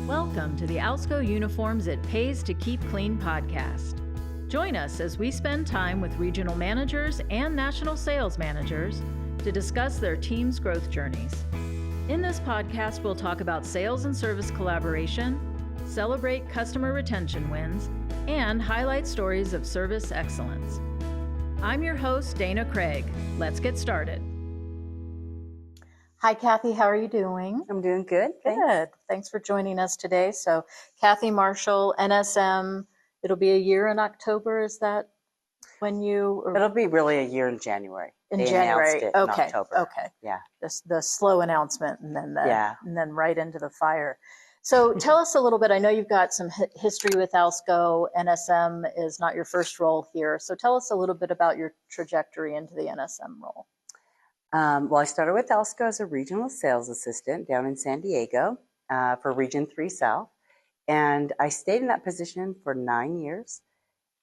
Welcome to the Alsco Uniforms It Pays to Keep Clean podcast. Join us as we spend time with regional managers and national sales managers to discuss their team's growth journeys. In this podcast, we'll talk about sales and service collaboration, celebrate customer retention wins, and highlight stories of service excellence. I'm your host, Dana Craig. Let's get started. Hi, Cathy. How are you doing? I'm doing good. Good. Thanks for joining us today. So, Cathy Marshall, NSM, it'll be a year in October. Is that when you? It'll be really a year in January. In they January. Announced it in October. Okay. Yeah. The slow announcement and then right into the fire. So tell us a little bit. I know you've got some history with Alsco. NSM is not your first role here. So tell us a little bit about your trajectory into the NSM role. Well, I started with Alsco as a regional sales assistant down in San Diego for Region 3 South. And I stayed in that position for 9 years.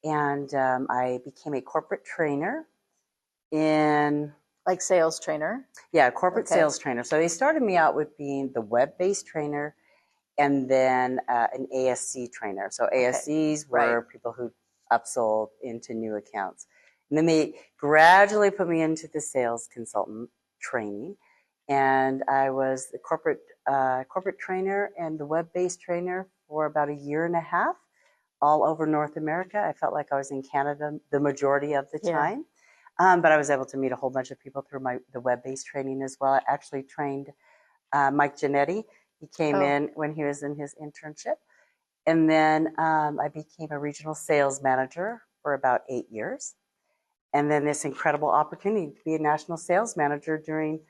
And I became a corporate trainer in... Like sales trainer? Yeah, corporate sales trainer. So they started me out with being the web-based trainer and then an ASC trainer. So ASCs were people who upsold into new accounts. And then they gradually put me into the sales consultant training. And I was the corporate trainer and the web-based trainer for about a year and a half all over North America. I felt like I was in Canada the majority of the time. But I was able to meet a whole bunch of people through the web-based training as well. I actually trained Mike Giannetti. He came in when he was in his internship. And then I became a regional sales manager for about 8 years. And then this incredible opportunity to be a national sales manager during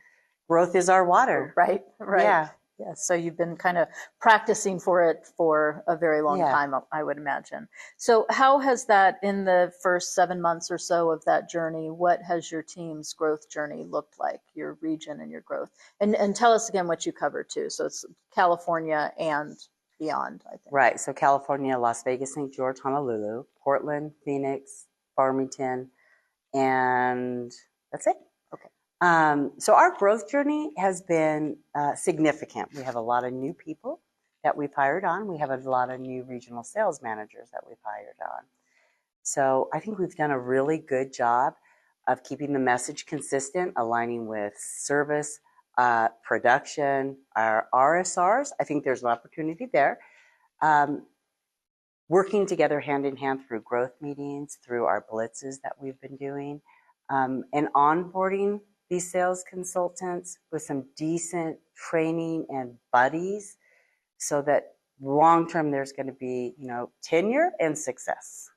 Growth is Our Water. Right. Yeah. So you've been kind of practicing for it for a very long time, I would imagine. So how has that, in the first 7 months or so of that journey, what has your team's growth journey looked like, your region and your growth? And tell us again what you cover too. So it's California and beyond, I think. Right. So California, Las Vegas, St. George, Honolulu, Portland, Phoenix, Farmington, and that's it. Okay. So our growth journey has been significant. We have a lot of new people that we've hired on. We have a lot of new regional sales managers that we've hired on. So I think we've done a really good job of keeping the message consistent, aligning with service, production, our RSRs. I think there's an opportunity there. Working together hand in hand through growth meetings, through our blitzes that we've been doing, and onboarding these sales consultants with some decent training and buddies so that long-term there's going to be, tenure and success.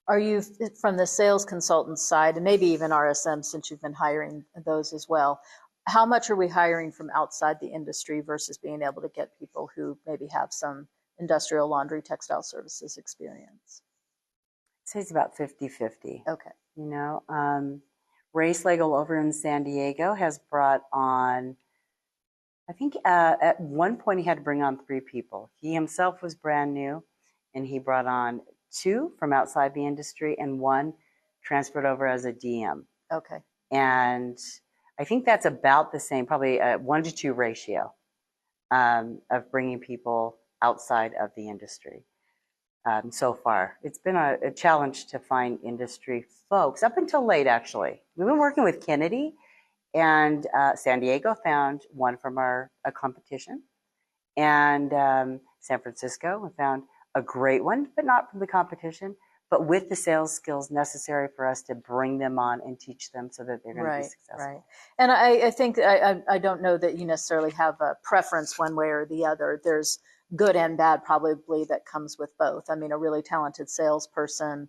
Are you, from the sales consultant side, and maybe even RSM, since you've been hiring those as well, how much are we hiring from outside the industry versus being able to get people who maybe have some industrial laundry textile services experience? I'd say it's about 50-50. Okay. Ray Slagle over in San Diego has brought on, I think at one point he had to bring on 3 people. He himself was brand new, and he brought on 2 from outside the industry and 1 transferred over as a DM. Okay. And I think that's about the same, probably a 1-to-2 ratio of bringing people outside of the industry. So far, it's been a challenge to find industry folks up until late, actually. We've been working with Kennedy, and San Diego found one from a competition, and San Francisco, we found a great one, but not from the competition, but with the sales skills necessary for us to bring them on and teach them so that they're going to be successful. Right. And I think I don't know that you necessarily have a preference one way or the other. There's good and bad probably that comes with both. I mean, a really talented salesperson,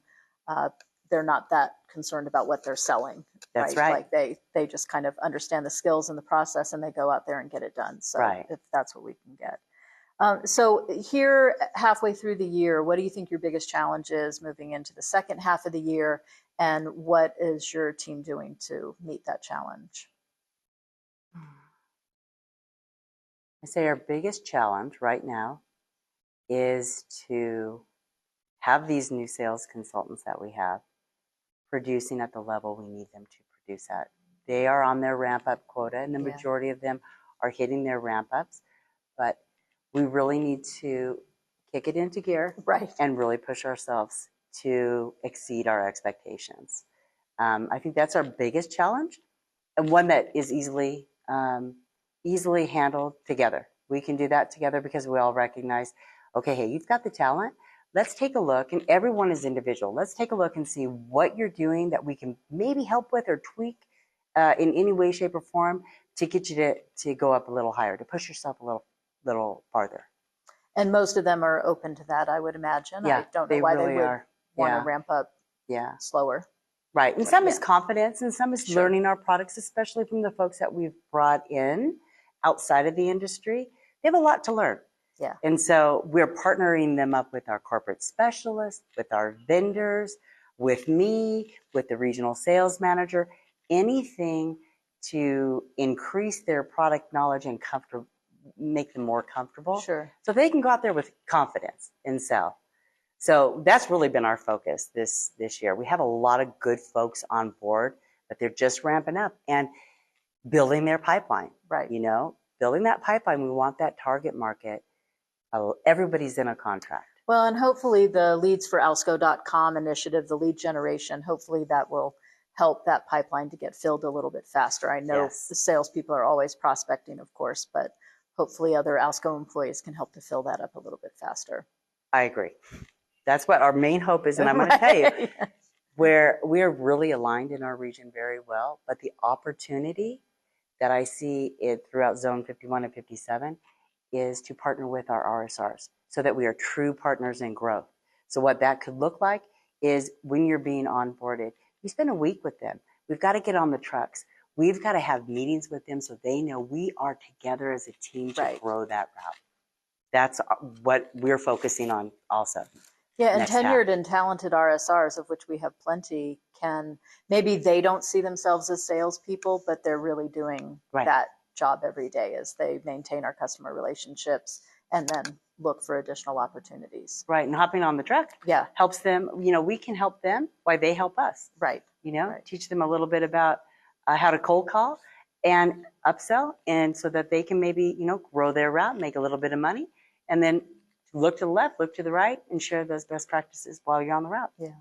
they're not that concerned about what they're selling. That's right. Like they just kind of understand the skills and the process, and they go out there and get it done. So if that's what we can get. So here, halfway through the year, what do you think your biggest challenge is moving into the second half of the year, and what is your team doing to meet that challenge? I say our biggest challenge right now is to have these new sales consultants that we have producing at the level we need them to produce at. They are on their ramp-up quota, and the majority of them are hitting their ramp-ups. But we really need to kick it into gear, Right. and really push ourselves to exceed our expectations. I think that's our biggest challenge, and one that is easily handled together. We can do that together because we all recognize, okay, hey, you've got the talent. Let's take a look, and everyone is individual. Let's take a look and see what you're doing that we can maybe help with or tweak in any way, shape, or form to get you to go up a little higher, to push yourself a little farther. And most of them are open to that, I would imagine. Yeah, I don't know they why really they would are. want to Yeah, ramp up yeah. slower. Right. And some is Yeah. confidence, and some is Sure. learning our products, especially from the folks that we've brought in outside of the industry. They have a lot to learn. Yeah. And so we're partnering them up with our corporate specialists, with our vendors, with me, with the regional sales manager, anything to increase their product knowledge and make them more comfortable. Sure. So they can go out there with confidence and sell. So that's really been our focus this year. We have a lot of good folks on board, but they're just ramping up and building their pipeline. Right. Building that pipeline. We want that target market. Everybody's in a contract. Well, and hopefully the leadsforalsco.com initiative, the lead generation, hopefully that will help that pipeline to get filled a little bit faster. I know Yes. the salespeople are always prospecting, of course, but hopefully other Alsco employees can help to fill that up a little bit faster. I agree. That's what our main hope is. And I'm going to tell you, where we're really aligned in our region very well, but the opportunity that I see throughout Zone 51 and 57 is to partner with our RSRs so that we are true partners in growth. So what that could look like is when you're being onboarded, you spend a week with them. We've got to get on the trucks. We've got to have meetings with them so they know we are together as a team to Right. grow that route. That's what we're focusing on also. Yeah, and Next tenured and talented RSRs, of which we have plenty, maybe they don't see themselves as salespeople, but they're really doing Right. that job every day as they maintain our customer relationships and then look for additional opportunities. Right, and hopping on the truck helps them. We can help them while they help us. Right. Teach them a little bit about how to cold call and upsell, and so that they can maybe, grow their route, make a little bit of money, and then look to the left, look to the right, and share those best practices while you're on the route. Yeah.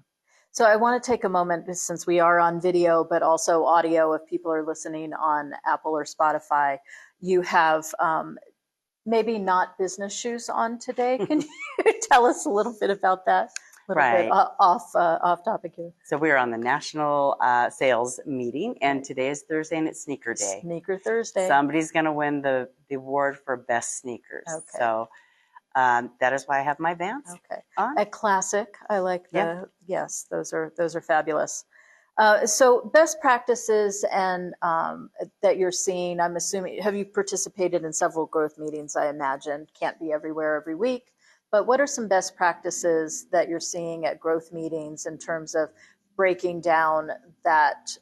So I want to take a moment, since we are on video, but also audio, if people are listening on Apple or Spotify, you have maybe not business shoes on today. Can you tell us a little bit about that? A little bit off topic here. So we're on the national sales meeting, and today is Thursday, and it's Sneaker Day. Sneaker Thursday. Somebody's going to win the award for best sneakers. Okay. So that is why I have my Vans. Okay. On. A classic. I like yes, those are fabulous. So best practices and that you're seeing, I'm assuming, have you participated in several growth meetings? I imagine can't be everywhere every week, but what are some best practices that you're seeing at growth meetings in terms of breaking down that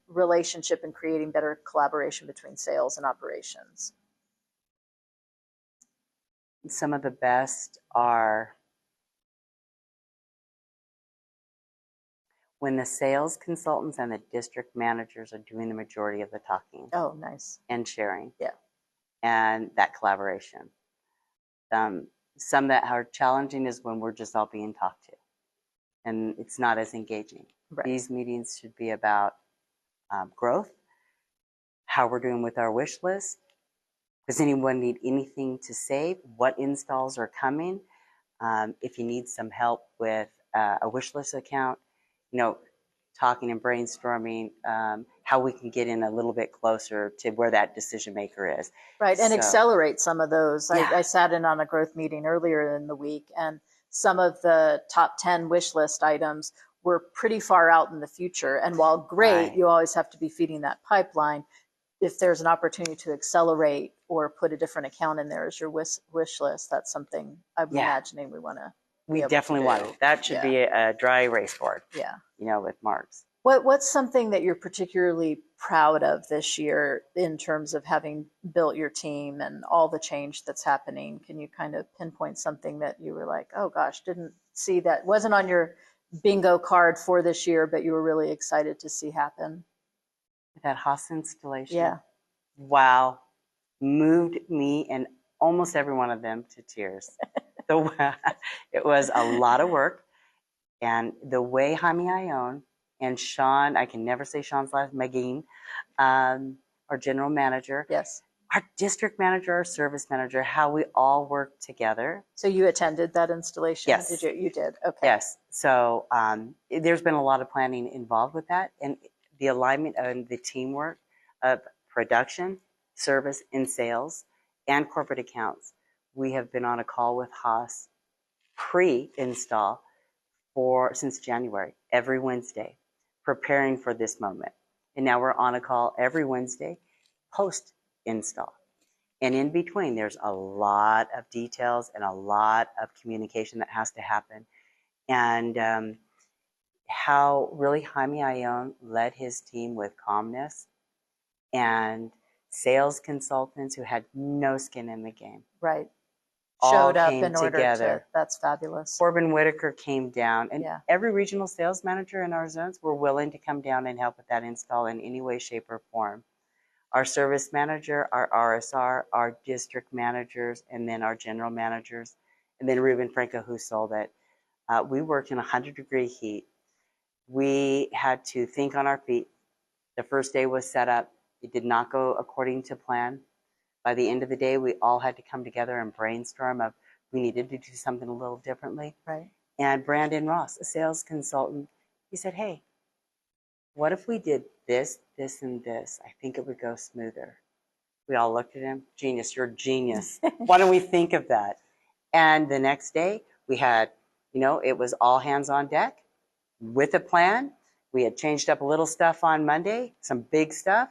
relationship and creating better collaboration between sales and operations? Some of the best are when the sales consultants and the district managers are doing the majority of the talking. Oh, nice. And sharing. Yeah. And that collaboration. Some that are challenging is when we're just all being talked to, and it's not as engaging. Right. These meetings should be about growth, how we're doing with our wish list. Does anyone need anything to save? What installs are coming? If you need some help with a wish list account, talking and brainstorming how we can get in a little bit closer to where that decision maker is. Right, and accelerate some of those. Yeah. I sat in on a growth meeting earlier in the week, and some of the top 10 wish list items were pretty far out in the future. And while great, you always have to be feeding that pipeline. If there's an opportunity to accelerate or put a different account in there as your wish list, that's something I'm imagining we want to. We definitely want it. That should be a dry erase board. Yeah. With marks. What's something that you're particularly proud of this year in terms of having built your team and all the change that's happening? Can you kind of pinpoint something that you were like, oh gosh, didn't see that, wasn't on your bingo card for this year, but you were really excited to see happen? That Haas installation. Yeah. Wow. Moved me and almost every one of them to tears. It was a lot of work. And the way Jaime Ione and Sean, I can never say Sean's last, McGee, our general manager, Yes. our district manager, our service manager, how we all work together. So you attended that installation? Yes. Did you? You did. Okay. Yes. So there's been a lot of planning involved with that, and the alignment and the teamwork of production, service, and sales, and corporate accounts. We have been on a call with Haas pre-install since January, every Wednesday, preparing for this moment. And now we're on a call every Wednesday post-install. And in between, there's a lot of details and a lot of communication that has to happen. And how really Jaime Ione led his team with calmness, and sales consultants who had no skin in the game. Right. All Showed up came in order together. to, that's fabulous. Corbin Whitaker came down, and Yeah. every regional sales manager in our zones were willing to come down and help with that install in any way, shape, or form. Our service manager, our RSR, our district managers, and then our general managers, and then Ruben Franco, who sold it. We worked in 100-degree heat. We had to think on our feet. The first day was set up. It did not go according to plan. By the end of the day, we all had to come together and brainstorm of we needed to do something a little differently. Right. And Brandon Ross, a sales consultant, he said, hey, what if we did this, this, and this? I think it would go smoother. We all looked at him. Genius, you're a genius. Why don't we think of that? And the next day, we had, it was all hands on deck with a plan. We had changed up a little stuff on Monday, some big stuff,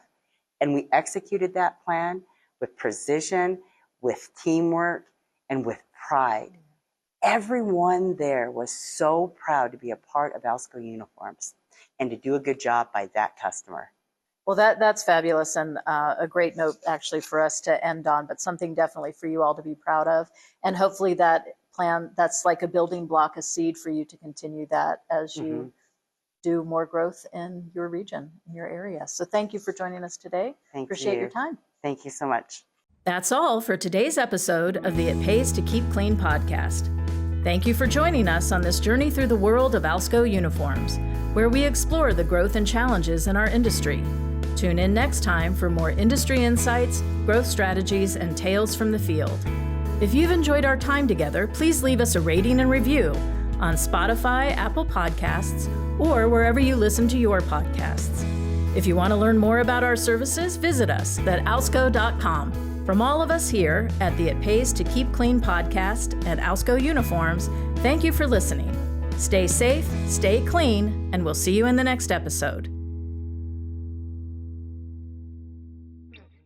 and we executed that plan with precision, with teamwork, and with pride. Everyone there was so proud to be a part of Alsco Uniforms and to do a good job by that customer. Well, that's fabulous, and a great note actually for us to end on, but something definitely for you all to be proud of. And hopefully that plan, that's like a building block, a seed for you to continue that as you do more growth in your region, in your area. So thank you for joining us today. Appreciate your time. Thank you so much. That's all for today's episode of the It Pays to Keep Clean podcast. Thank you for joining us on this journey through the world of Alsco Uniforms, where we explore the growth and challenges in our industry. Tune in next time for more industry insights, growth strategies, and tales from the field. If you've enjoyed our time together, please leave us a rating and review on Spotify, Apple Podcasts, or wherever you listen to your podcasts. If you want to learn more about our services, visit us at alsco.com. From all of us here at the It Pays to Keep Clean podcast at Alsco Uniforms, thank you for listening. Stay safe, stay clean, and we'll see you in the next episode.